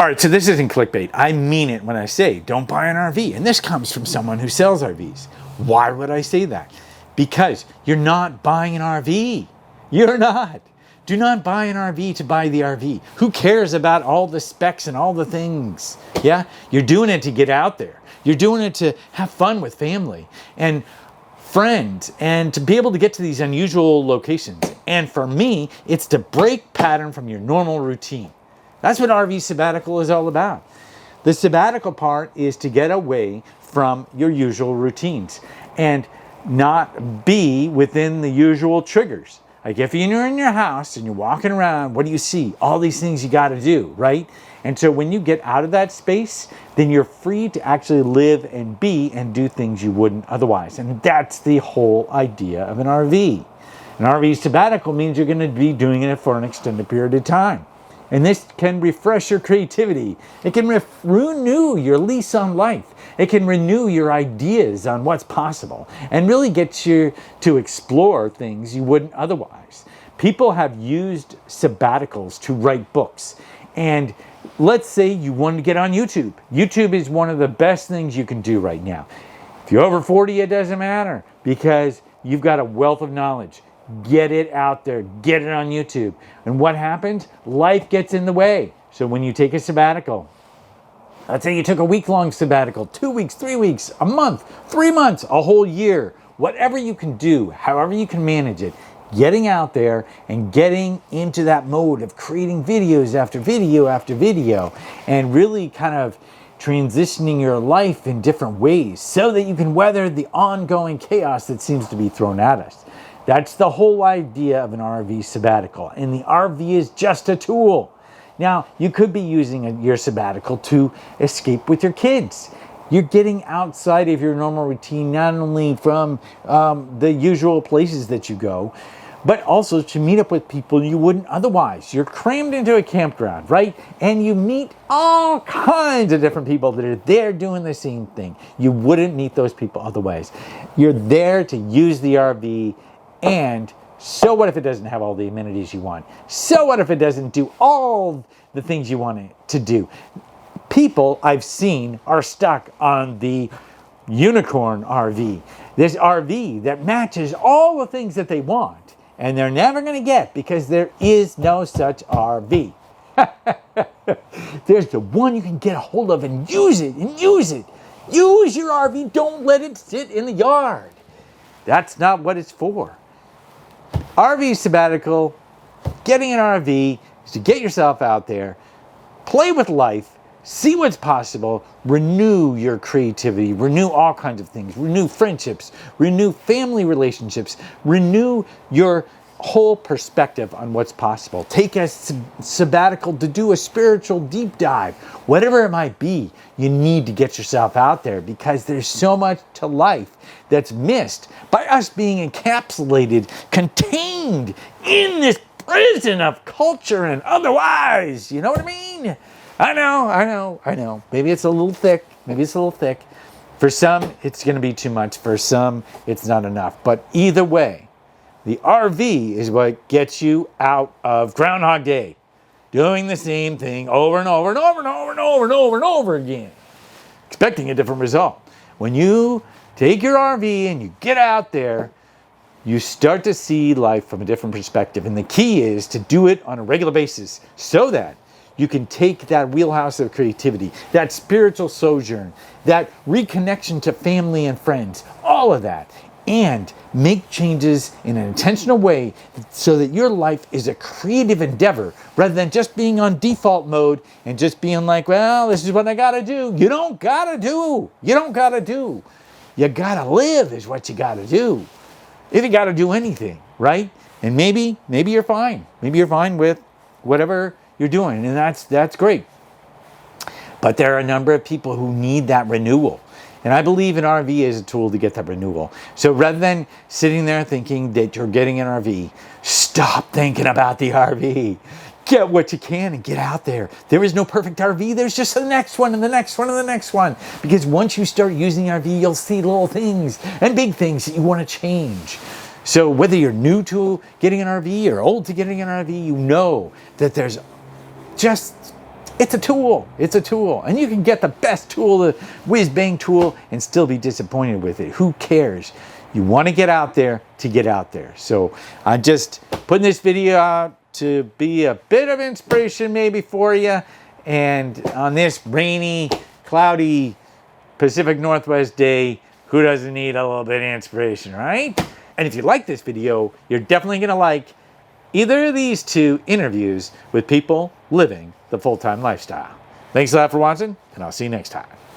All right, so this isn't clickbait. I mean it when I say don't buy an RV. And this comes from someone who sells RVs. Why would I say that? Because you're not buying an RV. You're not. Do not buy an RV to buy the RV. Who cares about all the specs and all the things? Yeah, you're doing it to get out there. You're doing it to have fun with family and friends and to be able to get to these unusual locations. And for me, it's to break pattern from your normal routine. That's what RV sabbatical is all about. The sabbatical part is to get away from your usual routines and not be within the usual triggers. Like if you're in your house and you're walking around, what do you see? All these things you got to do, right? And so when you get out of that space, then you're free to actually live and be and do things you wouldn't otherwise. And that's the whole idea of an RV. An RV sabbatical means you're going to be doing it for an extended period of time. And this can refresh your creativity. It can renew your lease on life. It can renew your ideas on what's possible and really get you to explore things you wouldn't otherwise. People have used sabbaticals to write books. And let's say you want to get on YouTube. YouTube is one of the best things you can do right now. If you're over 40, it doesn't matter because you've got a wealth of knowledge. Get it out there. Get it on YouTube. And what happens? Life gets in the way. So when you take a sabbatical, let's say you took a week-long sabbatical, 2 weeks, 3 weeks, a month, 3 months, a whole year, whatever you can do, however you can manage it, getting out there and getting into that mode of creating videos after video after video and really kind of transitioning your life in different ways so that you can weather the ongoing chaos that seems to be thrown at us. That's the whole idea of an RV sabbatical. And the RV is just a tool. Now, you could be using your sabbatical to escape with your kids. You're getting outside of your normal routine, not only from the usual places that you go, but also to meet up with people you wouldn't otherwise. You're crammed into a campground, right? And you meet all kinds of different people that are there doing the same thing. You wouldn't meet those people otherwise. You're there to use the RV. And so what if it doesn't have all the amenities you want? So what if it doesn't do all the things you want it to do? People I've seen are stuck on the unicorn RV. This RV that matches all the things that they want. And they're never going to get because there is no such RV. There's the one you can get a hold of and use it and use it. Use your RV. Don't let it sit in the yard. That's not what it's for. RV sabbatical, getting an RV is to get yourself out there, play with life, see what's possible, renew your creativity, renew all kinds of things, renew friendships, renew family relationships, renew your whole perspective on what's possible. Take a sabbatical to do a spiritual deep dive. Whatever it might be, you need to get yourself out there because there's so much to life that's missed by us being encapsulated, contained in this prison of culture and otherwise. You know what I mean? I know. Maybe it's a little thick. For some, it's going to be too much. For some, it's not enough. But either way, the RV is what gets you out of Groundhog Day, doing the same thing over and over and over and over and over and over and over again, expecting a different result. When you take your RV and you get out there, you start to see life from a different perspective. And the key is to do it on a regular basis so that you can take that wheelhouse of creativity, that spiritual sojourn, that reconnection to family and friends, all of that, and make changes in an intentional way so that your life is a creative endeavor rather than just being on default mode and just being like, well, this is what I gotta do. You don't gotta do. You gotta live is what you gotta do. If you gotta do anything, right? And maybe you're fine. Maybe you're fine with whatever you're doing, and that's great. But there are a number of people who need that renewal. And I believe an RV is a tool to get that renewal. So rather than sitting there thinking that you're getting an RV, stop thinking about the RV. Get what you can and get out there. There is no perfect RV. There's just the next one and the next one and the next one. Because once you start using the RV, you'll see little things and big things that you want to change. So whether you're new to getting an RV or old to getting an RV, you know that there's just It's a tool. It's a tool. And you can get the best tool, the whiz-bang tool, and still be disappointed with it. Who cares? You want to get out there to get out there. So I'm just putting this video out to be a bit of inspiration maybe for you. And on this rainy, cloudy Pacific Northwest day, who doesn't need a little bit of inspiration, right? And if you like this video, you're definitely going to like either of these two interviews with people living the full-time lifestyle. Thanks a lot for watching, and I'll see you next time.